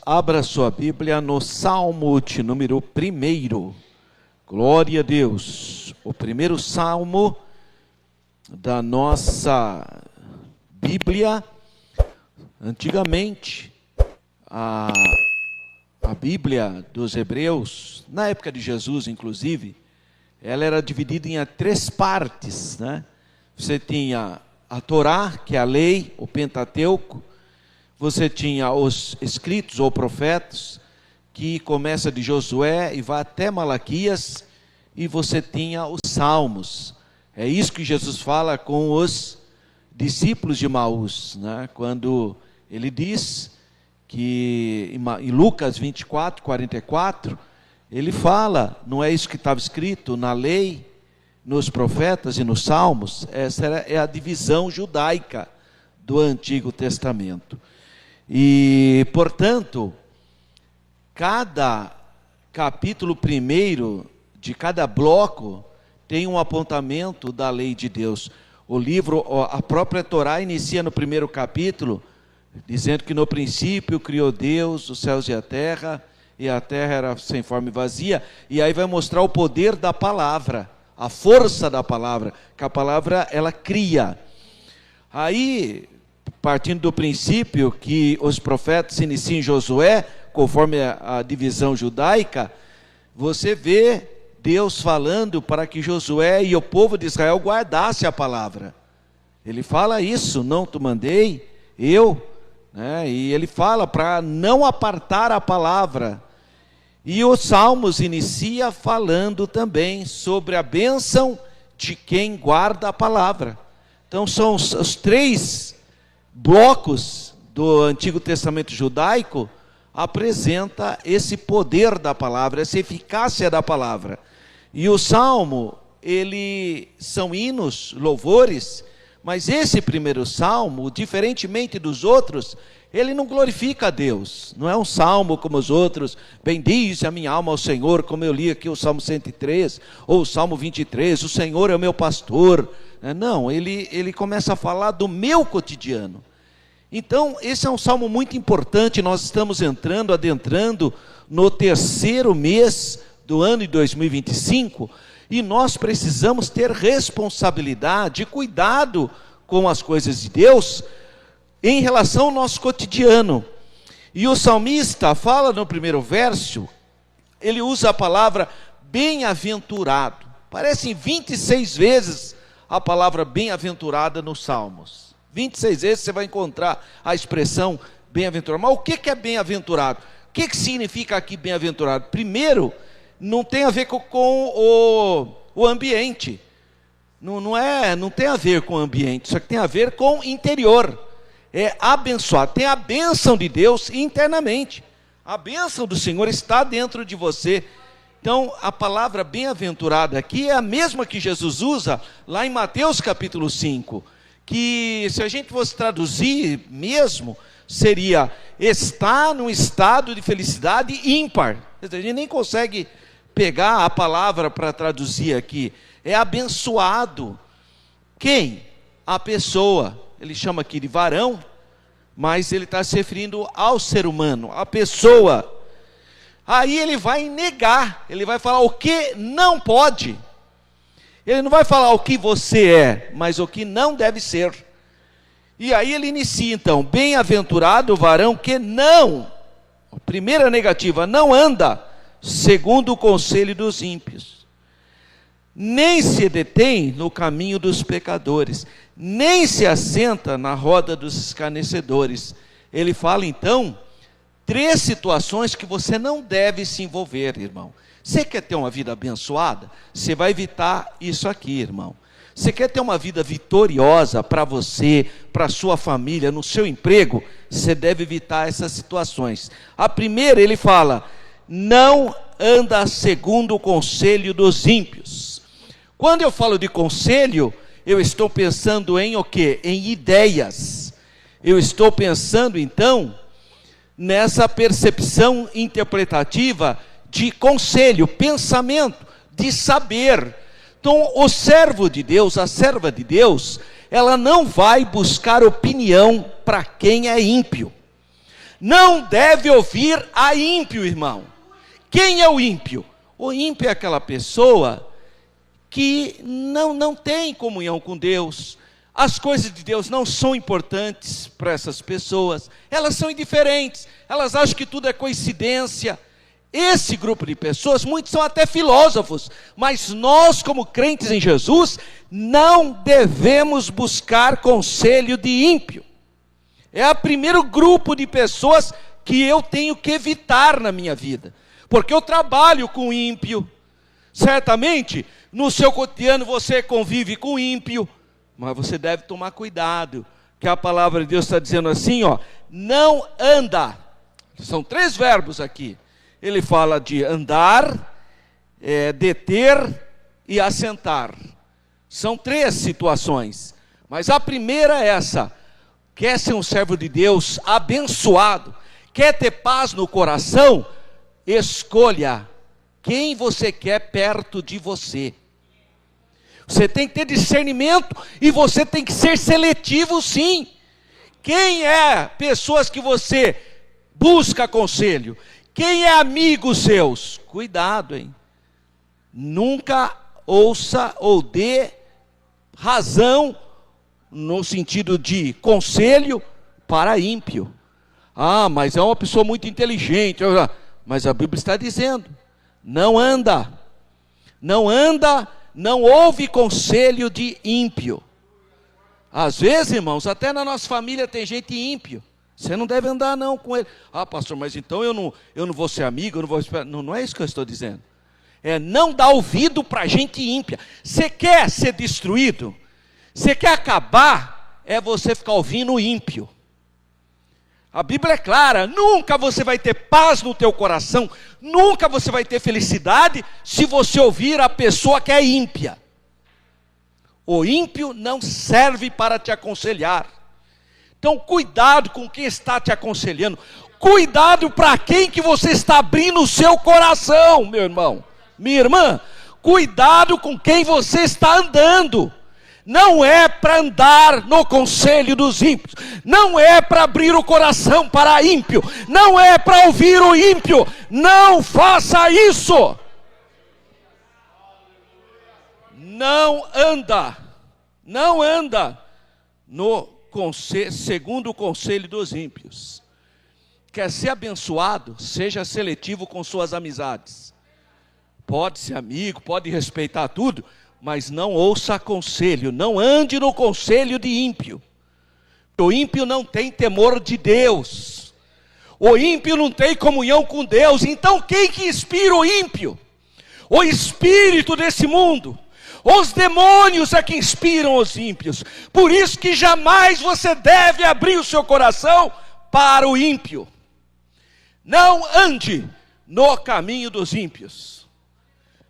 Abra sua Bíblia no Salmo de número 1. Glória a Deus. O primeiro salmo da nossa Bíblia. Antigamente, a Bíblia dos Hebreus, na época de Jesus inclusive, ela era dividida em 3 partes, né? Você tinha a Torá, que é a lei, o Pentateuco. Você tinha os escritos ou profetas, que começa de Josué e vai até Malaquias, e você tinha os salmos. É isso que Jesus fala com os discípulos de Emaús, né? Quando ele diz que em Lucas 24, 44, ele fala, não é isso que estava escrito na lei, nos profetas e nos salmos? Essa é a divisão judaica do Antigo Testamento. E, portanto, cada capítulo 1 de cada bloco tem um apontamento da lei de Deus. O livro, a própria Torá inicia no primeiro capítulo, dizendo que no princípio criou Deus os céus e a terra era sem forma e vazia, e aí vai mostrar o poder da palavra, a força da palavra, que a palavra ela cria. Aí, partindo do princípio que os profetas iniciam em Josué, conforme a divisão judaica, você vê Deus falando para que Josué e o povo de Israel guardasse a palavra. Ele fala isso, não te mandei, eu, né? E ele fala para não apartar a palavra. E os Salmos inicia falando também sobre a bênção de quem guarda a palavra. Então são os 3 blocos do Antigo Testamento judaico, apresenta esse poder da palavra, essa eficácia da palavra. E o Salmo, são hinos, louvores, mas esse primeiro Salmo, diferentemente dos outros, ele não glorifica a Deus, não é um salmo como os outros, bendize a minha alma ao Senhor, como eu li aqui o Salmo 103, ou o Salmo 23, o Senhor é o meu pastor. Não, ele começa a falar do meu cotidiano. Então, esse é um salmo muito importante. Nós estamos adentrando no 3º mês do ano de 2025, e nós precisamos ter responsabilidade, cuidado com as coisas de Deus, em relação ao nosso cotidiano. E o salmista fala no primeiro verso, ele usa a palavra bem-aventurado. Parecem 26 vezes a palavra bem-aventurada nos Salmos. 26 vezes você vai encontrar a expressão bem-aventurado. Mas o que é bem-aventurado? O que significa aqui bem-aventurado? Primeiro, não tem a ver com o ambiente. Não tem a ver com o ambiente, isso aqui tem a ver com o interior. É abençoado, tem a bênção de Deus internamente. A bênção do Senhor está dentro de você. Então, a palavra bem-aventurada aqui é a mesma que Jesus usa lá em Mateus capítulo 5, que se a gente fosse traduzir mesmo, seria estar num estado de felicidade ímpar. A gente nem consegue pegar a palavra para traduzir aqui. É abençoado. Quem? A pessoa. Ele chama aqui de varão, mas ele está se referindo ao ser humano, a pessoa. Aí ele vai negar, ele vai falar o que não pode. Ele não vai falar o que você é, mas o que não deve ser. E aí ele inicia então, bem-aventurado o varão que não, primeira negativa, não anda segundo o conselho dos ímpios, nem se detém no caminho dos pecadores, nem se assenta na roda dos escarnecedores. Ele fala então 3 situações que você não deve se envolver, irmão. Você quer ter uma vida abençoada? Você vai evitar isso aqui, irmão. Você quer ter uma vida vitoriosa para você, para a sua família, no seu emprego? Você deve evitar essas situações. A primeira, ele fala, não anda segundo o conselho dos ímpios. Quando eu falo de conselho, eu estou pensando em o quê? Em ideias. Eu estou pensando, então, nessa percepção interpretativa de conselho, pensamento, de saber. Então, o servo de Deus, a serva de Deus, ela não vai buscar opinião para quem é ímpio. não deve ouvir a ímpio, irmão. Quem é o ímpio? O ímpio é aquela pessoa que não tem comunhão com Deus. As coisas de Deus não são importantes para essas pessoas. Elas são indiferentes. Elas acham que tudo é coincidência. Esse grupo de pessoas, muitos são até filósofos, mas nós, como crentes em Jesus, não devemos buscar conselho de ímpio. É o primeiro grupo de pessoas que eu tenho que evitar na minha vida, porque eu trabalho com ímpio. Certamente, no seu cotidiano você convive com ímpio, mas você deve tomar cuidado, que a palavra de Deus está dizendo assim, ó, não anda. São 3 verbos aqui. Ele fala de andar, deter e assentar. São 3 situações. Mas a primeira é essa. Quer ser um servo de Deus abençoado? Quer ter paz no coração? Escolha quem você quer perto de você. Você tem que ter discernimento e você tem que ser seletivo, sim. Quem é pessoas que você busca conselho? Quem é amigos seus? Cuidado, hein? Nunca ouça ou dê razão, no sentido de conselho, para ímpio. Ah, mas é uma pessoa muito inteligente. Mas a Bíblia está dizendo, não anda, não ouve conselho de ímpio. Às vezes, irmãos, até na nossa família tem gente ímpio. Você não deve andar não com ele. Ah, pastor, mas então eu não vou ser amigo, eu não vou esperar. Não, não é isso que eu estou dizendo. É não dar ouvido para gente ímpia. Você quer ser destruído? Você quer acabar? É você ficar ouvindo o ímpio. A Bíblia é clara, nunca você vai ter paz no teu coração, nunca você vai ter felicidade se você ouvir a pessoa que é ímpia. O ímpio não serve para te aconselhar. Então cuidado com quem está te aconselhando. Cuidado para quem que você está abrindo o seu coração, meu irmão, minha irmã. Cuidado com quem você está andando. Não é para andar no conselho dos ímpios. Não é para abrir o coração para ímpio. Não é para ouvir o ímpio. Não faça isso. Não anda no segundo o conselho dos ímpios. Quer ser abençoado? Seja seletivo com suas amizades. Pode ser amigo, pode respeitar tudo, mas não ouça conselho, não ande no conselho de ímpio. O ímpio não tem temor de Deus. O ímpio não tem comunhão com Deus. Então quem que inspira o ímpio? O espírito desse mundo. Os demônios é que inspiram os ímpios. Por isso que jamais você deve abrir o seu coração para o ímpio. Não ande no caminho dos ímpios.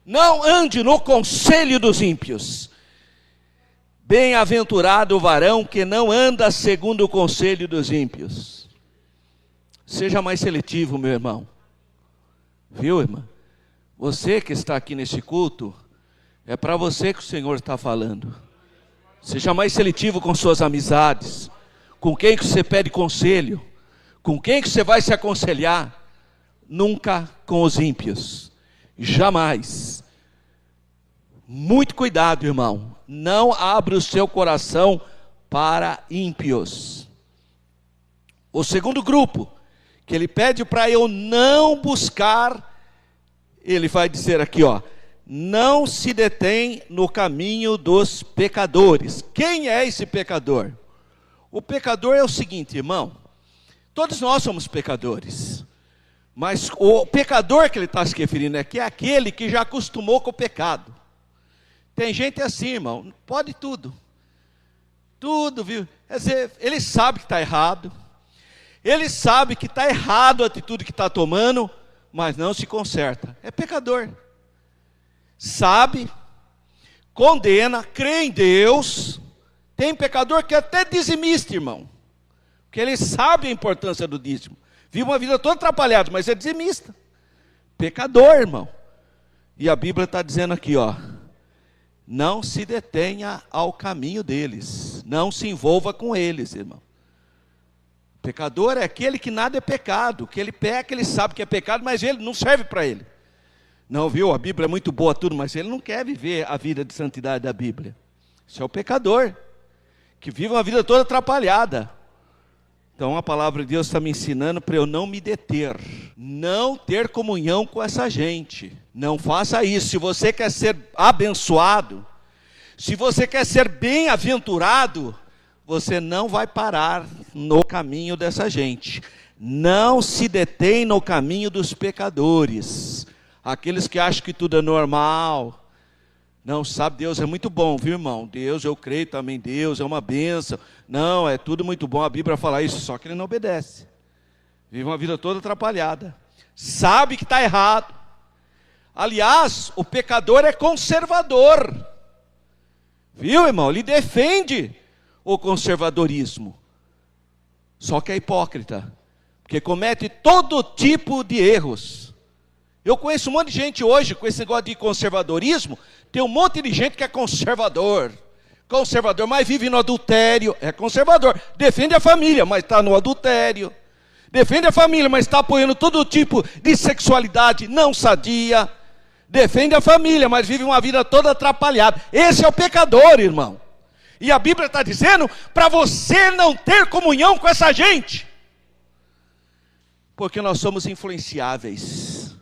Não ande no conselho dos ímpios. Bem-aventurado o varão que não anda segundo o conselho dos ímpios. Seja mais seletivo, meu irmão. Viu, irmã? Você que está aqui nesse culto, é para você que o Senhor está falando. Seja mais seletivo com suas amizades. Com quem que você pede conselho. Com quem que você vai se aconselhar. Nunca com os ímpios. Jamais. Muito cuidado, irmão. Não abra o seu coração para ímpios. O segundo grupo, que ele pede para eu não buscar, ele vai dizer aqui, ó. Não se detém no caminho dos pecadores. Quem é esse pecador? O pecador é o seguinte, irmão. Todos nós somos pecadores. Mas o pecador que ele está se referindo aqui é aquele que já acostumou com o pecado. Tem gente assim, irmão, pode tudo. Tudo, viu? Quer dizer, ele sabe que está errado. Ele sabe que está errado a atitude que está tomando, mas não se conserta. É pecador. Sabe, condena, crê em Deus. Tem pecador que é até dizimista, irmão. Porque ele sabe a importância do dízimo. Vive uma vida toda atrapalhada, mas é dizimista. Pecador, irmão. E a Bíblia está dizendo aqui, ó. Não se detenha ao caminho deles. Não se envolva com eles, irmão. pecador é aquele que nada é pecado, que ele peca, ele sabe que é pecado, mas ele não serve para ele. Não, viu? A Bíblia é muito boa, tudo, mas ele não quer viver a vida de santidade da Bíblia. Isso é o pecador, que vive uma vida toda atrapalhada. Então a palavra de Deus está me ensinando para eu não me deter, não ter comunhão com essa gente. Não faça isso. Se você quer ser abençoado, se você quer ser bem-aventurado, você não vai parar no caminho dessa gente. Não se detém no caminho dos pecadores, aqueles que acham que tudo é normal. Não, sabe, Deus é muito bom, viu, irmão? Deus, eu creio também, Deus é uma bênção. Não, é tudo muito bom, a Bíblia fala isso, só que ele não obedece. Vive uma vida toda atrapalhada. Sabe que está errado. Aliás, o pecador é conservador. Viu, irmão? Ele defende o conservadorismo. Só que é hipócrita, porque comete todo tipo de erros. Eu conheço um monte de gente hoje com esse negócio de conservadorismo. Tem um monte de gente que é conservador, mas vive no adultério, é conservador. Defende a família, mas está no adultério. Defende a família, mas está apoiando todo tipo de sexualidade não sadia. Defende a família, mas vive uma vida toda atrapalhada. Esse é o pecador, irmão. E a Bíblia está dizendo para você não ter comunhão com essa gente. Porque nós somos influenciáveis.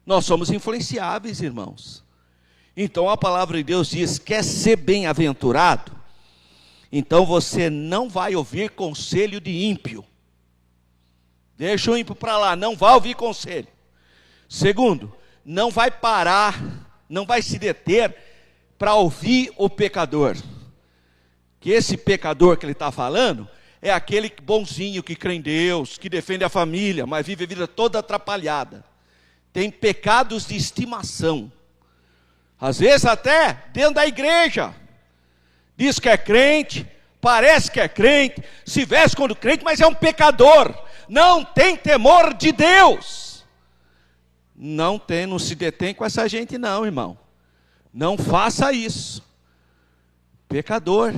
Nós somos influenciáveis, irmãos. Então a palavra de Deus diz: quer ser bem-aventurado? Então você não vai ouvir conselho de ímpio. Deixa o ímpio para lá, não vai ouvir conselho. Segundo, não vai parar, não vai se deter para ouvir o pecador. Que esse pecador que ele está falando é aquele bonzinho que crê em Deus, que defende a família, mas vive a vida toda atrapalhada. Tem pecados de estimação. Às vezes até dentro da igreja. Diz que é crente, parece que é crente, se veste como crente, mas é um pecador. Não tem temor de Deus. Não se detém com essa gente não, irmão. Não faça isso. Pecador.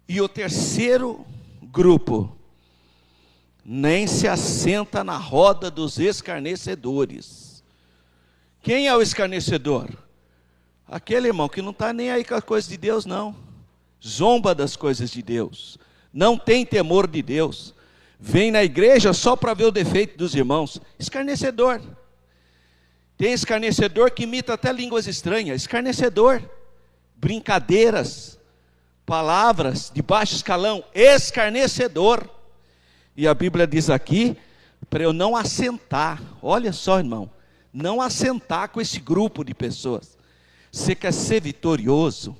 E o terceiro grupo: nem se assenta na roda dos escarnecedores. Quem é o escarnecedor? Aquele irmão que não está nem aí com as coisas de Deus, não. Zomba das coisas de Deus. Não tem temor de Deus. Vem na igreja só para ver o defeito dos irmãos. Escarnecedor. Tem escarnecedor que imita até línguas estranhas. Escarnecedor. Brincadeiras. Palavras de baixo escalão. Escarnecedor. E a Bíblia diz aqui para eu não assentar. Olha só, irmão. Não assentar com esse grupo de pessoas. Você quer ser vitorioso?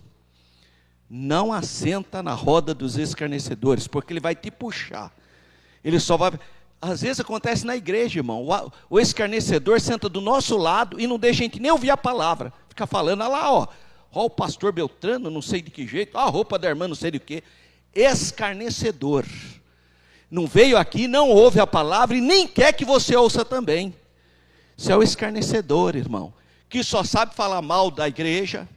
Não assenta na roda dos escarnecedores, porque ele vai te puxar. Ele só vai... Às vezes acontece na igreja, irmão. O escarnecedor senta do nosso lado e não deixa a gente nem ouvir a palavra. Fica falando, olha lá, ó o pastor Beltrano, não sei de que jeito, a roupa da irmã, não sei de que. Escarnecedor. Não veio aqui, não ouve a palavra e nem quer que você ouça também. Isso é o escarnecedor, irmão, que só sabe falar mal da igreja,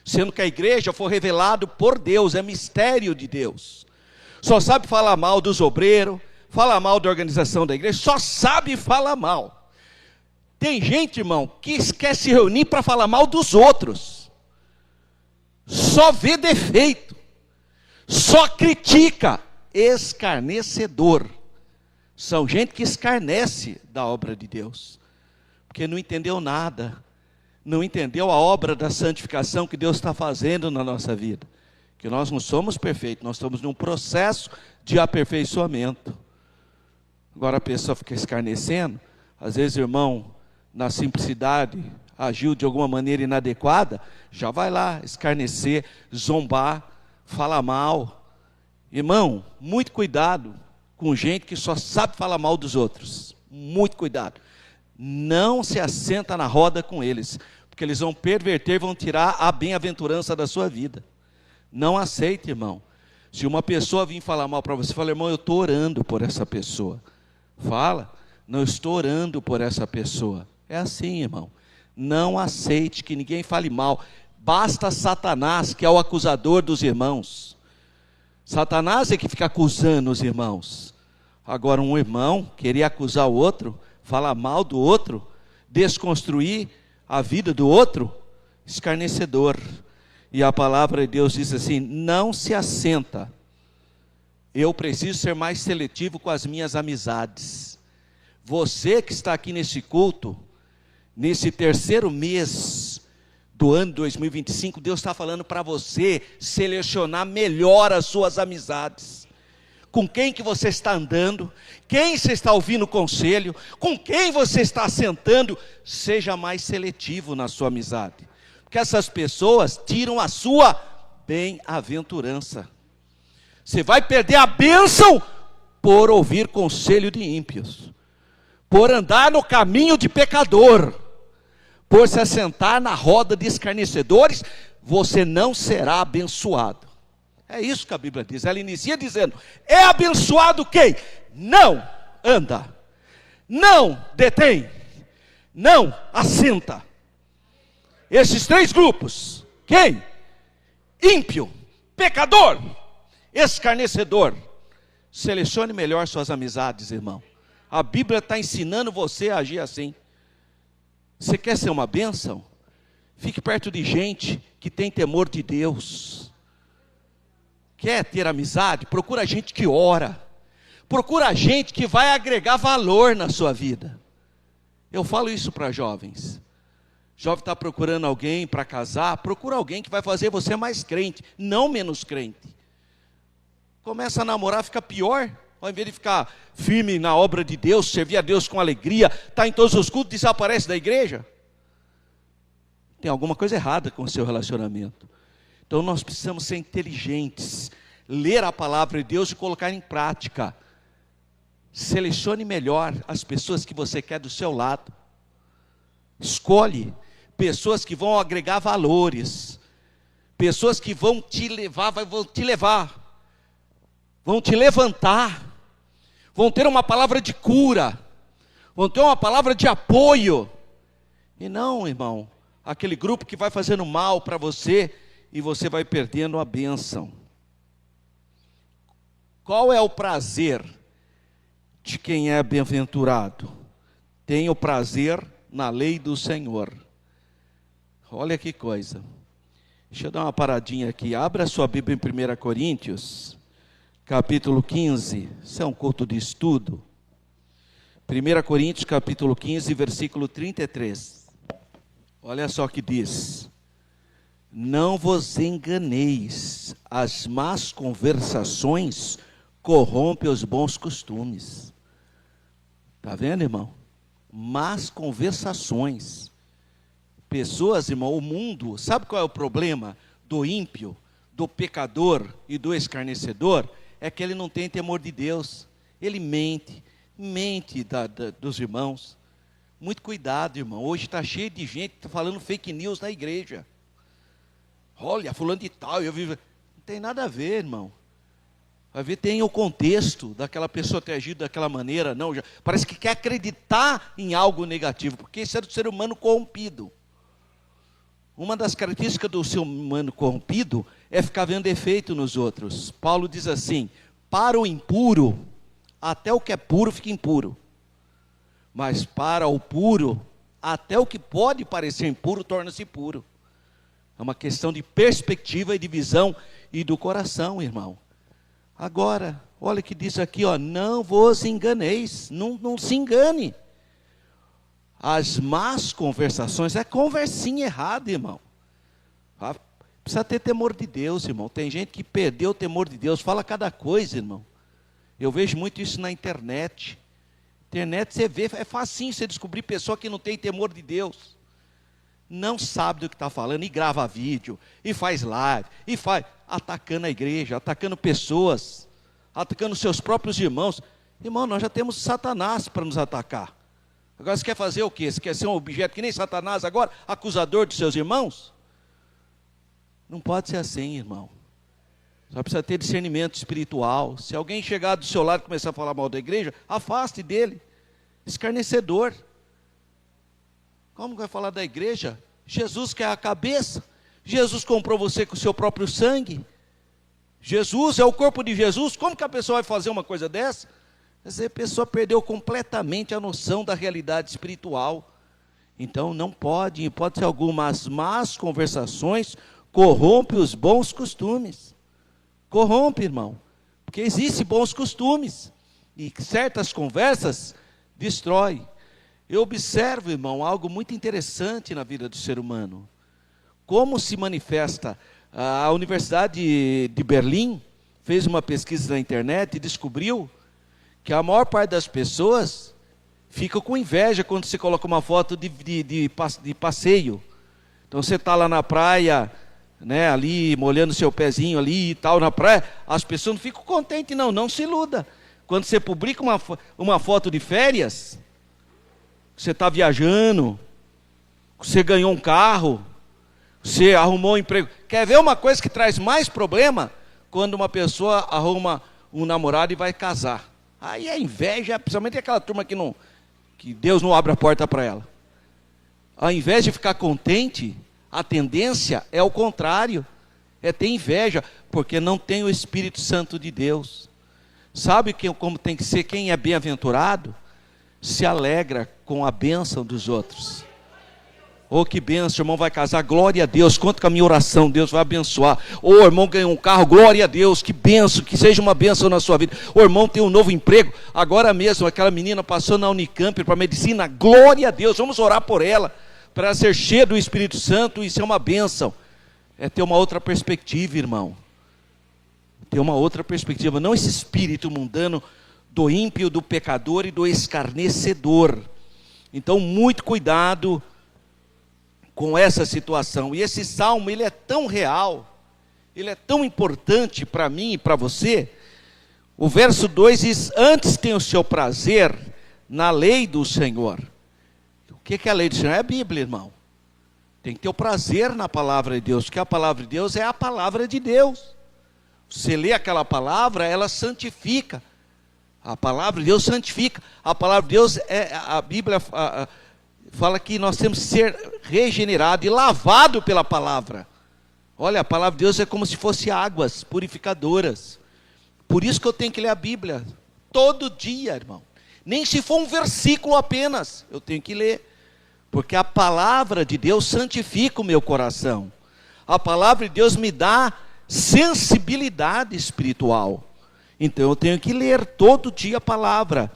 sendo que a igreja foi revelado por Deus, é mistério de Deus. Só sabe falar mal dos obreiros, fala mal da organização da igreja, só sabe falar mal. Tem gente, irmão, que quer se reunir para falar mal dos outros. Só vê defeito, só critica. Escarnecedor. São gente que escarnece da obra de Deus, porque não entendeu nada, não entendeu a obra da santificação que Deus está fazendo na nossa vida, que nós não somos perfeitos, nós estamos num processo de aperfeiçoamento. Agora a pessoa fica escarnecendo, às vezes, irmão, na simplicidade, agiu de alguma maneira inadequada, já vai lá escarnecer, zombar, falar mal. Irmão, muito cuidado com gente que só sabe falar mal dos outros. Muito cuidado. Não se assenta na roda com eles, porque eles vão perverter, vão tirar a bem-aventurança da sua vida. Não aceite, irmão. Se uma pessoa vir falar mal para você, fala, irmão, eu estou orando por essa pessoa. Fala, não estou orando por essa pessoa. É assim, irmão. Não aceite que ninguém fale mal. Basta Satanás, que é o acusador dos irmãos. Satanás é que fica acusando os irmãos. Agora, um irmão querer acusar o outro, falar mal do outro, desconstruir a vida do outro, escarnecedor. E a palavra de Deus diz assim: não se assenta. Eu preciso ser mais seletivo com as minhas amizades. Você que está aqui nesse culto, nesse terceiro mês do ano 2025, Deus está falando para você selecionar melhor as suas amizades. Com quem que você está andando, quem você está ouvindo conselho, com quem você está sentando, seja mais seletivo na sua amizade. Porque essas pessoas tiram a sua bem-aventurança. Você vai perder a bênção por ouvir conselho de ímpios, por andar no caminho de pecador, por se assentar na roda de escarnecedores, você não será abençoado. É isso que a Bíblia diz. Ela inicia dizendo: é abençoado quem não anda, não detém, não assenta. Esses três grupos: quem? Ímpio, pecador, escarnecedor. Selecione melhor suas amizades, irmão. A Bíblia está ensinando você a agir assim. Você quer ser uma bênção? Fique perto de gente que tem temor de Deus. Quer ter amizade? Procura gente que ora. Procura gente que vai agregar valor na sua vida. Eu falo isso para jovens. Jovem está procurando alguém para casar, procura alguém que vai fazer você mais crente, não menos crente. Começa a namorar, fica pior. Ao invés de ficar firme na obra de Deus, servir a Deus com alegria, está em todos os cultos, desaparece da igreja. Tem alguma coisa errada com o seu relacionamento. Então nós precisamos ser inteligentes, ler a palavra de Deus e colocar em prática. Selecione melhor as pessoas que você quer do seu lado. Escolhe pessoas que vão agregar valores, pessoas que vão te levar, vão te levantar, vão ter uma palavra de cura, vão ter uma palavra de apoio. E não, irmão, aquele grupo que vai fazendo mal para você e você vai perdendo a bênção. Qual é o prazer de quem é bem-aventurado? Tem o prazer na lei do Senhor. Olha que coisa. Deixa eu dar uma paradinha aqui. Abra sua Bíblia em 1 Coríntios, capítulo 15. Isso é um culto de estudo. 1 Coríntios, capítulo 15, versículo 33. Olha só o que diz: não vos enganeis, as más conversações corrompem os bons costumes. Está vendo, irmão? Más conversações. Pessoas, irmão, o mundo, sabe qual é o problema do ímpio, do pecador e do escarnecedor? É que ele não tem temor de Deus. Ele mente dos irmãos. Muito cuidado, irmão. Hoje está cheio de gente falando fake news na igreja. Olha, fulano de tal, eu vivo. Não tem nada a ver, irmão. Vai ver, tem o contexto daquela pessoa ter agido daquela maneira. Não, parece que quer acreditar em algo negativo, porque isso é do ser humano corrompido. Uma das características do ser humano corrompido é ficar vendo defeito nos outros. Paulo diz assim: para o impuro, até o que é puro fica impuro. Mas para o puro, até o que pode parecer impuro torna-se puro. É uma questão de perspectiva e de visão e do coração, irmão. Agora, olha o que diz aqui, ó: não vos enganeis, não se engane. As más conversações, é conversinha errada, irmão. Precisa ter temor de Deus, irmão. Tem gente que perdeu o temor de Deus, fala cada coisa, irmão. Eu vejo muito isso na internet. Internet você vê, é facinho você descobrir pessoa que não tem temor de Deus. Não sabe do que está falando, e grava vídeo, e faz live, e faz, atacando a igreja, atacando pessoas, atacando seus próprios irmãos. Irmão, nós já temos Satanás para nos atacar. Agora você quer fazer o quê? Você quer ser um objeto que nem Satanás agora, acusador dos seus irmãos? Não pode ser assim, irmão. Só precisa ter discernimento espiritual. Se alguém chegar do seu lado e começar a falar mal da igreja, afaste dele. Escarnecedor. Como vai falar da igreja? Jesus que é a cabeça. Jesus comprou você com o seu próprio sangue. Jesus é o corpo de Jesus. Como que a pessoa vai fazer uma coisa dessa? A pessoa perdeu completamente a noção da realidade espiritual. Então não pode, em hipótese alguma, as más conversações corrompem os bons costumes. Corrompe, irmão. Porque existem bons costumes. E certas conversas destrói. Eu observo, irmão, algo muito interessante na vida do ser humano. Como se manifesta. A Universidade de Berlim fez uma pesquisa na internet e descobriu que a maior parte das pessoas fica com inveja quando você coloca uma foto de passeio. Então você está lá na praia, né, ali molhando seu pezinho ali e tal na praia, as pessoas não ficam contentes não se iluda. Quando você publica uma foto de férias, você está viajando, você ganhou um carro, você arrumou um emprego. Quer ver uma coisa que traz mais problema? Quando uma pessoa arruma um namorado e vai casar. Aí a inveja, principalmente aquela turma que Deus não abre a porta para ela. Ao invés de ficar contente, a tendência é o contrário. É ter inveja, porque não tem o Espírito Santo de Deus. Sabe como tem que ser quem é bem-aventurado? Se alegra com a bênção dos outros. Oh, que bênção, o irmão vai casar, glória a Deus, conta com a minha oração, Deus vai abençoar. Oh, o irmão ganhou um carro, glória a Deus, que bênção, que seja uma bênção na sua vida. O irmão tem um novo emprego, agora mesmo aquela menina passou na Unicamp para medicina, glória a Deus, vamos orar por ela, para ela ser cheia do Espírito Santo e ser uma bênção. É ter uma outra perspectiva, irmão. Ter uma outra perspectiva, não esse espírito mundano do ímpio, do pecador e do escarnecedor. Então, muito cuidado com essa situação. E esse salmo, ele é tão real, ele é tão importante para mim e para você. O verso 2 diz: antes tem o seu prazer na lei do Senhor. O que é a lei do Senhor? É a Bíblia, irmão. Tem que ter o prazer na palavra de Deus, porque a palavra de Deus é a palavra de Deus. Você lê aquela palavra, ela santifica. A palavra de Deus santifica. A palavra de Deus, a Bíblia fala que nós temos que ser regenerado e lavado pela palavra. Olha, a palavra de Deus é como se fosse águas purificadoras. Por isso que eu tenho que ler a Bíblia todo dia, irmão. Nem se for um versículo apenas, eu tenho que ler. Porque a palavra de Deus santifica o meu coração. A palavra de Deus me dá sensibilidade espiritual. Então eu tenho que ler todo dia a palavra.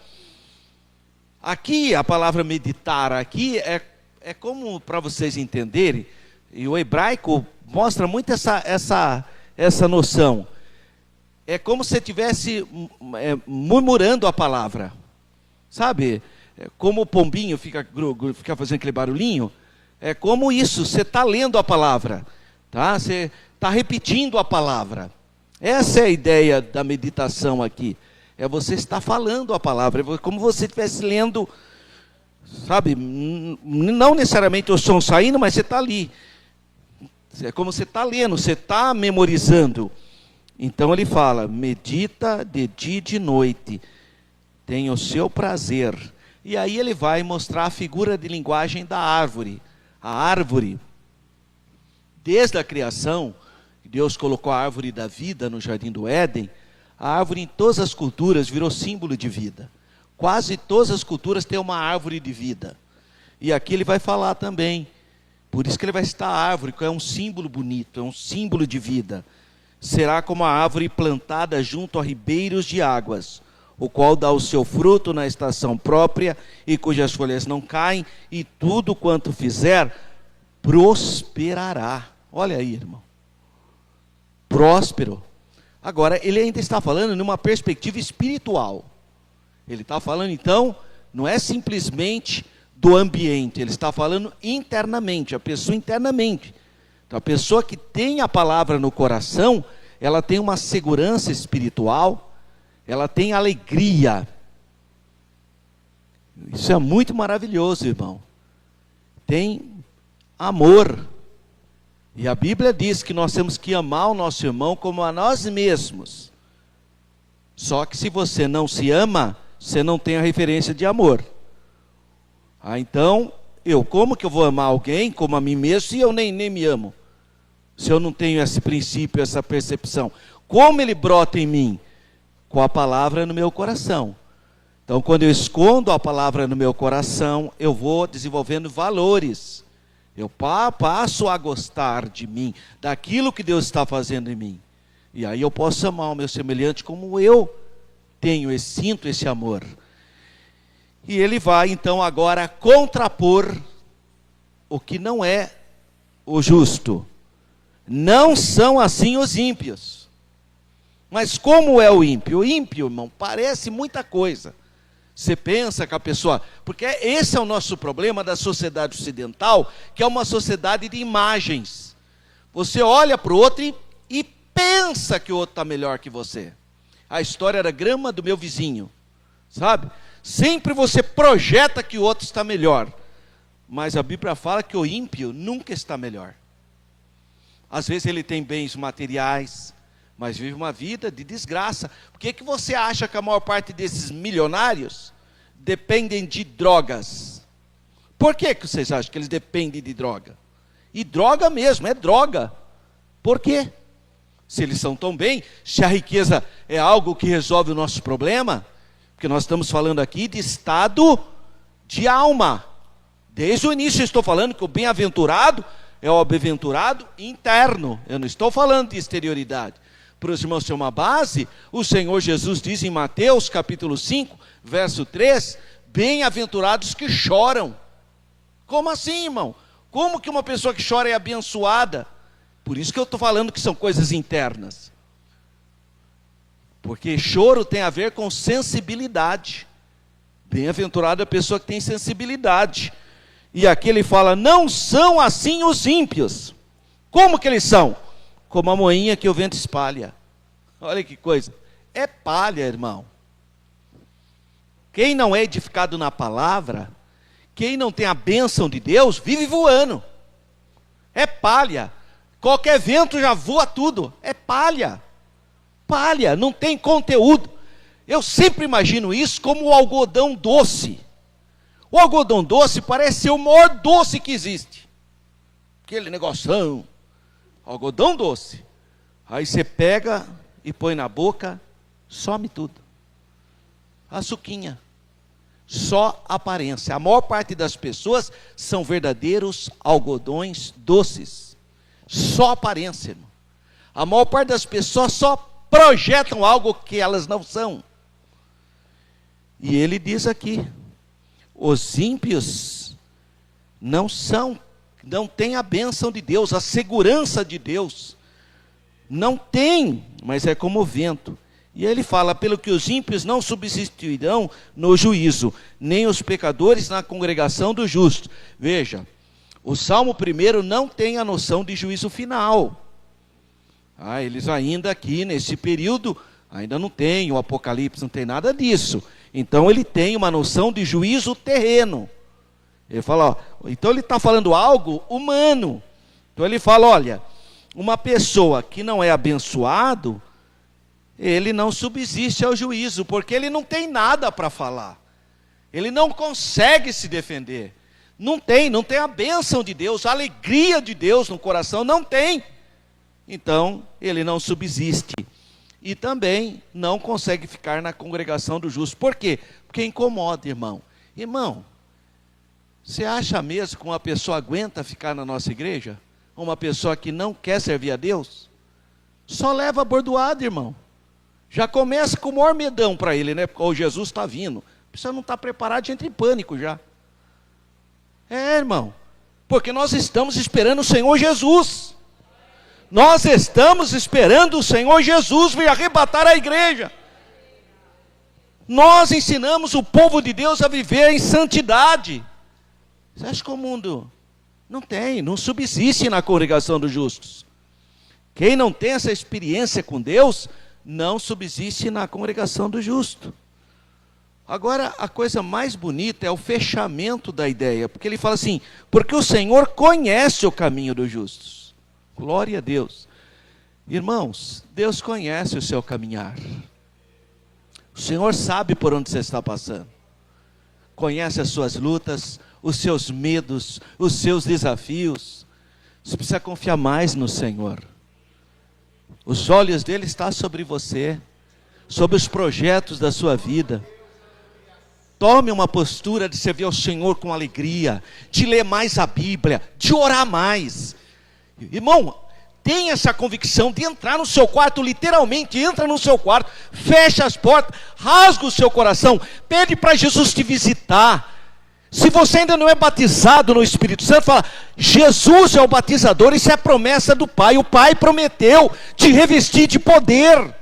Aqui, a palavra meditar aqui é como, para vocês entenderem, e o hebraico mostra muito essa noção. É como se você estivesse murmurando a palavra. Sabe? Como o pombinho fica fazendo aquele barulhinho. É como isso, você está lendo a palavra. Tá? Você está repetindo a palavra. Essa é a ideia da meditação aqui. É você estar falando a palavra, é como você estivesse lendo, sabe, não necessariamente o som saindo, mas você está ali. É como você está lendo, você está memorizando. Então ele fala, medita de dia e de noite, tem o seu prazer. E aí ele vai mostrar a figura de linguagem da árvore. A árvore, desde a criação, Deus colocou a árvore da vida no jardim do Éden. A árvore em todas as culturas virou símbolo de vida. Quase todas as culturas têm uma árvore de vida. E aqui ele vai falar também. Por isso que ele vai citar a árvore, que é um símbolo bonito, é um símbolo de vida. Será como a árvore plantada junto a ribeiros de águas, o qual dá o seu fruto na estação própria, e cujas folhas não caem, e tudo quanto fizer, prosperará. Olha aí, irmão. Próspero. Agora, ele ainda está falando numa perspectiva espiritual. Ele está falando, então, não é simplesmente do ambiente, ele está falando internamente, a pessoa internamente. Então, a pessoa que tem a palavra no coração, ela tem uma segurança espiritual, ela tem alegria. Isso é muito maravilhoso, irmão. Tem amor. E a Bíblia diz que nós temos que amar o nosso irmão como a nós mesmos. Só que se você não se ama, você não tem a referência de amor. Então, como que eu vou amar alguém como a mim mesmo se eu nem me amo? Se eu não tenho esse princípio, essa percepção. Como ele brota em mim? Com a palavra no meu coração. Então, quando eu escondo a palavra no meu coração, eu vou desenvolvendo valores. Eu passo a gostar de mim, daquilo que Deus está fazendo em mim. E aí eu posso amar o meu semelhante como eu tenho e sinto esse amor. E ele vai, então, agora contrapor o que não é o justo. Não são assim os ímpios. Mas como é o ímpio? O ímpio, irmão, parece muita coisa. Você pensa que a pessoa... Porque esse é o nosso problema da sociedade ocidental, que é uma sociedade de imagens. Você olha para o outro e pensa que o outro está melhor que você. A história da grama do meu vizinho, sabe? Sempre você projeta que o outro está melhor. Mas a Bíblia fala que o ímpio nunca está melhor. Às vezes ele tem bens materiais, mas vive uma vida de desgraça. Por que você acha que a maior parte desses milionários dependem de drogas? Por que vocês acham que eles dependem de droga? E droga mesmo, é droga. Por quê? Se eles são tão bem, se a riqueza é algo que resolve o nosso problema, porque nós estamos falando aqui de estado de alma. Desde o início eu estou falando que o bem-aventurado é o bem-aventurado interno. Eu não estou falando de exterioridade. Para os irmãos ter uma base, o Senhor Jesus diz em Mateus capítulo 5, verso 3, bem-aventurados que choram. Como assim, irmão? Como que uma pessoa que chora é abençoada? Por isso que eu estou falando que são coisas internas. Porque choro tem a ver com sensibilidade. Bem-aventurada a pessoa que tem sensibilidade. E aqui ele fala, não são assim os ímpios. Como que eles são? Como a moinha que o vento espalha. Olha que coisa. É palha, irmão. Quem não é edificado na palavra, quem não tem a bênção de Deus, vive voando. É palha. Qualquer vento já voa tudo. É palha. Palha, não tem conteúdo. Eu sempre imagino isso como o algodão doce. O algodão doce parece ser o maior doce que existe. Aquele negoção. Algodão doce. Aí você pega e põe na boca, some tudo. Açuquinha. Só aparência. A maior parte das pessoas são verdadeiros algodões doces. Só aparência, irmão. A maior parte das pessoas só projetam algo que elas não são. E ele diz aqui, os ímpios não têm a bênção de Deus, a segurança de Deus. Não tem, mas é como o vento. E ele fala, pelo que os ímpios não subsistirão no juízo, nem os pecadores na congregação dos justos. Veja, o Salmo 1 não tem a noção de juízo final. Eles ainda aqui, nesse período, ainda não tem, o Apocalipse não tem nada disso. Então ele tem uma noção de juízo terreno. Ele fala, então ele está falando algo humano. Então ele fala, olha, uma pessoa que não é abençoado, ele não subsiste ao juízo, porque ele não tem nada para falar. Ele não consegue se defender. Não tem a bênção de Deus, a alegria de Deus no coração, não tem. Então, ele não subsiste. E também não consegue ficar na congregação do justo. Por quê? Porque incomoda, irmão. Irmão, você acha mesmo que uma pessoa aguenta ficar na nossa igreja? Uma pessoa que não quer servir a Deus? Só leva a bordoada, irmão. Já começa com o maior medão para ele, né? Porque Jesus está vindo. A pessoa não está preparada, entra em pânico já. Irmão. Porque nós estamos esperando o Senhor Jesus. Nós estamos esperando o Senhor Jesus vir arrebatar a igreja. Nós ensinamos o povo de Deus a viver em santidade. Você acha que o mundo não subsiste na congregação dos justos? Quem não tem essa experiência com Deus, não subsiste na congregação do justo. Agora, a coisa mais bonita é o fechamento da ideia, porque ele fala assim, porque o Senhor conhece o caminho dos justos. Glória a Deus. Irmãos, Deus conhece o seu caminhar. O Senhor sabe por onde você está passando. Conhece as suas lutas, os seus medos, os seus desafios. Você precisa confiar mais no Senhor. Os olhos dele estão sobre você, sobre os projetos da sua vida. Tome uma postura de servir ao Senhor com alegria, de ler mais a Bíblia, de orar mais. Irmão, tenha essa convicção de entrar no seu quarto, literalmente entra no seu quarto, fecha as portas, rasga o seu coração, pede para Jesus te visitar. Se você ainda não é batizado no Espírito Santo, fala: Jesus é o batizador, isso é a promessa do Pai. O Pai prometeu te revestir de poder.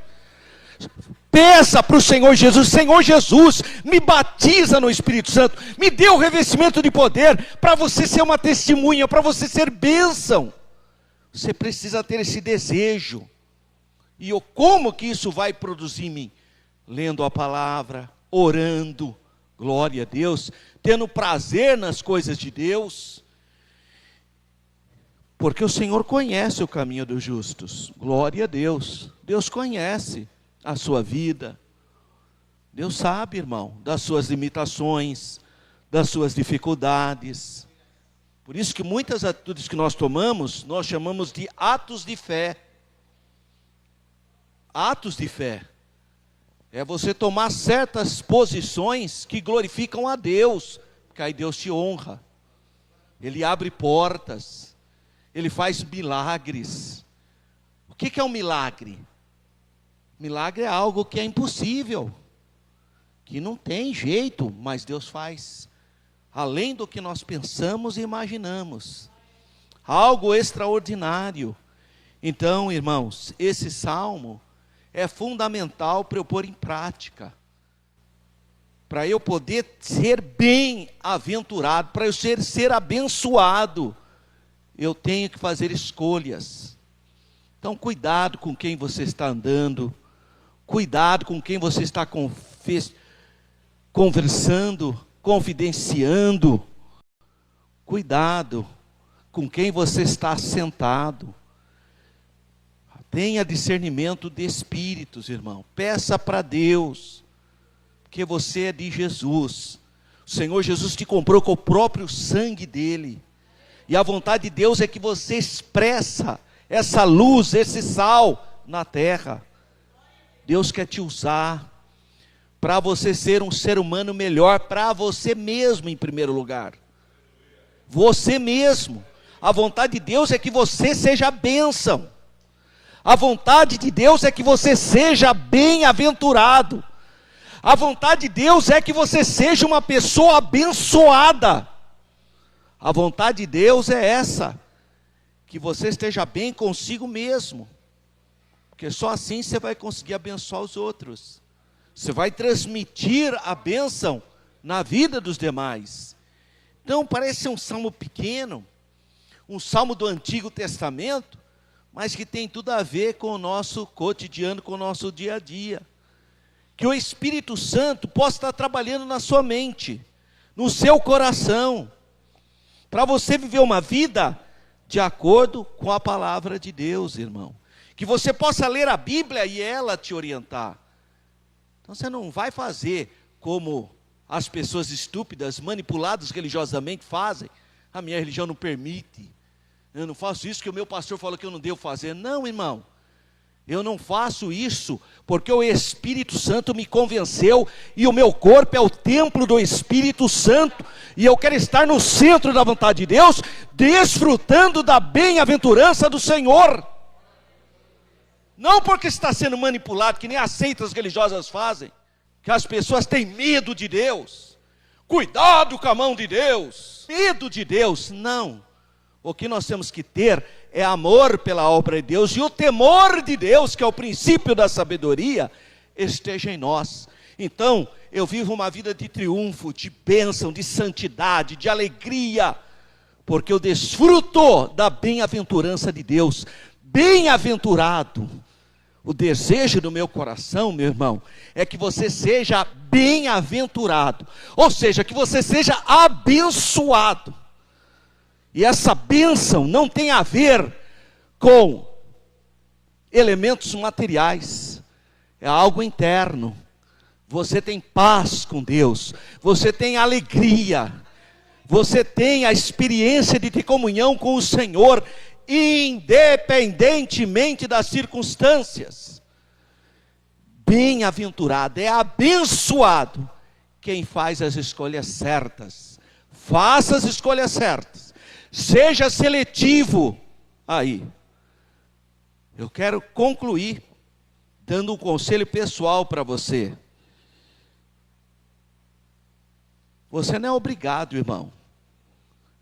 Peça para o Senhor Jesus: Senhor Jesus, me batiza no Espírito Santo, me dê o revestimento de poder, para você ser uma testemunha, para você ser bênção. Você precisa ter esse desejo. E como que isso vai produzir em mim? Lendo a palavra, orando, glória a Deus, tendo prazer nas coisas de Deus, porque o Senhor conhece o caminho dos justos. Glória a Deus. Deus conhece a sua vida. Deus sabe, irmão, das suas limitações, das suas dificuldades. Por isso que muitas atitudes que nós tomamos, nós chamamos de atos de fé. Atos de fé. É você tomar certas posições que glorificam a Deus, porque aí Deus te honra. Ele abre portas, Ele faz milagres. O que é um milagre? Milagre é algo que é impossível, que não tem jeito, mas Deus faz além do que nós pensamos e imaginamos. Algo extraordinário. Então, irmãos, esse salmo é fundamental para eu pôr em prática, para eu poder ser bem-aventurado, para eu ser abençoado. Eu tenho que fazer escolhas. Então, cuidado com quem você está andando, cuidado com quem você está conversando, confidenciando. Cuidado com quem você está sentado. Tenha discernimento de espíritos, irmão. Peça para Deus, porque você é de Jesus. O Senhor Jesus te comprou com o próprio sangue dele. E a vontade de Deus é que você expressa essa luz, esse sal na terra. Deus quer te usar para você ser um ser humano melhor, para você mesmo em primeiro lugar. Você mesmo. A vontade de Deus é que você seja bênção. A vontade de Deus é que você seja bem-aventurado. A vontade de Deus é que você seja uma pessoa abençoada. A vontade de Deus é essa, que você esteja bem consigo mesmo, porque só assim você vai conseguir abençoar os outros. Você vai transmitir a bênção na vida dos demais. Então parece um salmo pequeno, um salmo do Antigo Testamento, mas que tem tudo a ver com o nosso cotidiano, com o nosso dia a dia. Que o Espírito Santo possa estar trabalhando na sua mente, no seu coração, para você viver uma vida de acordo com a palavra de Deus, irmão. Que você possa ler a Bíblia e ela te orientar. Então você não vai fazer como as pessoas estúpidas, manipuladas religiosamente fazem. A minha religião não permite. Eu não faço isso que o meu pastor falou que eu não devo fazer. Não, irmão. Eu não faço isso porque o Espírito Santo me convenceu e o meu corpo é o templo do Espírito Santo e eu quero estar no centro da vontade de Deus, desfrutando da bem-aventurança do Senhor. Não porque está sendo manipulado, que nem as seitas religiosas fazem, que as pessoas têm medo de Deus. Cuidado com a mão de Deus. Medo de Deus, não. O que nós temos que ter é amor pela obra de Deus, e o temor de Deus, que é o princípio da sabedoria, esteja em nós. Então, eu vivo uma vida de triunfo, de bênção, de santidade, de alegria, porque eu desfruto da bem-aventurança de Deus. Bem-aventurado. O desejo do meu coração, meu irmão, é que você seja bem-aventurado, ou seja, que você seja abençoado. E essa bênção não tem a ver com elementos materiais, é algo interno. Você tem paz com Deus, você tem alegria, você tem a experiência de ter comunhão com o Senhor. independentemente das circunstâncias. Bem-aventurado, é abençoado quem faz as escolhas certas. Faça as escolhas certas. Seja seletivo. Aí, eu quero concluir dando um conselho pessoal para você. Você não é obrigado, irmão,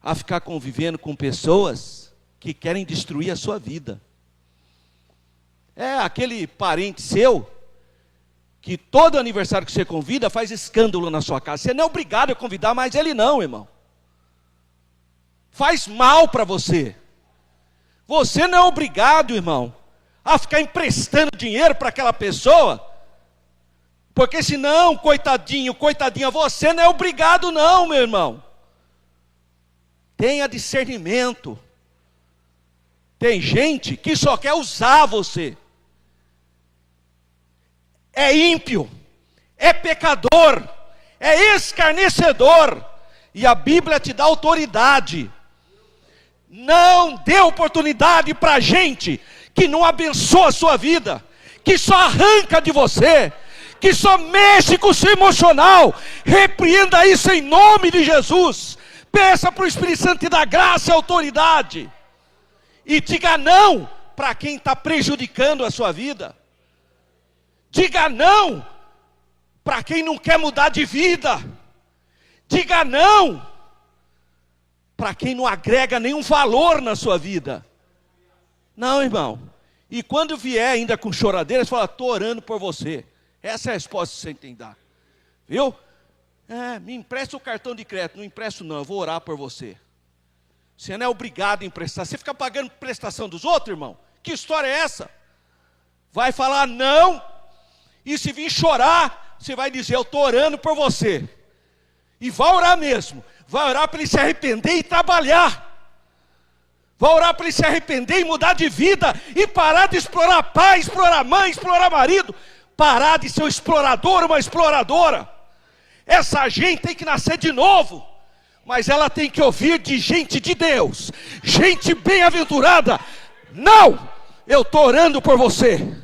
a ficar convivendo com pessoas que querem destruir a sua vida. É aquele parente seu que todo aniversário que você convida faz escândalo na sua casa. Você não é obrigado a convidar mais ele não, irmão. Faz mal para você. Você não é obrigado, irmão, a ficar emprestando dinheiro para aquela pessoa, porque senão, coitadinho, coitadinha, você não é obrigado não, meu irmão. Tenha discernimento. Tem gente que só quer usar você. É ímpio, é pecador, é escarnecedor, e a Bíblia te dá autoridade. Não dê oportunidade para gente que não abençoa a sua vida, que só arranca de você, que só mexe com o seu emocional. Repreenda isso em nome de Jesus. Peça para o Espírito Santo te dar graça e autoridade. E diga não para quem está prejudicando a sua vida. Diga não para quem não quer mudar de vida. Diga não para quem não agrega nenhum valor na sua vida. Não, irmão. E quando vier ainda com choradeiras, fala, estou orando por você. Essa é a resposta que você tem que dar. Viu? Me empresta o cartão de crédito. Não empresto não, eu vou orar por você. Você não é obrigado a emprestar. Você fica pagando prestação dos outros, irmão? Que história é essa? Vai falar não. E se vir chorar, você vai dizer, eu estou orando por você. E vai orar mesmo. Vai orar para ele se arrepender e trabalhar. Vai orar para ele se arrepender e mudar de vida. E parar de explorar pai, explorar mãe, explorar marido. Parar de ser um explorador, uma exploradora. Essa gente tem que nascer de novo. Mas ela tem que ouvir de gente de Deus. Gente bem-aventurada. Não! Eu estou orando por você.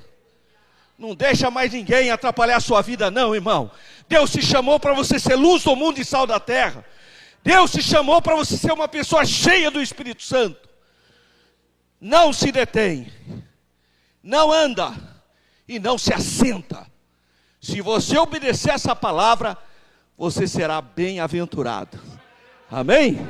Não deixa mais ninguém atrapalhar a sua vida não, irmão. Deus te chamou para você ser luz do mundo e sal da terra. Deus te chamou para você ser uma pessoa cheia do Espírito Santo. Não se detém. Não anda. E não se assenta. Se você obedecer essa palavra, você será bem-aventurado. Amém?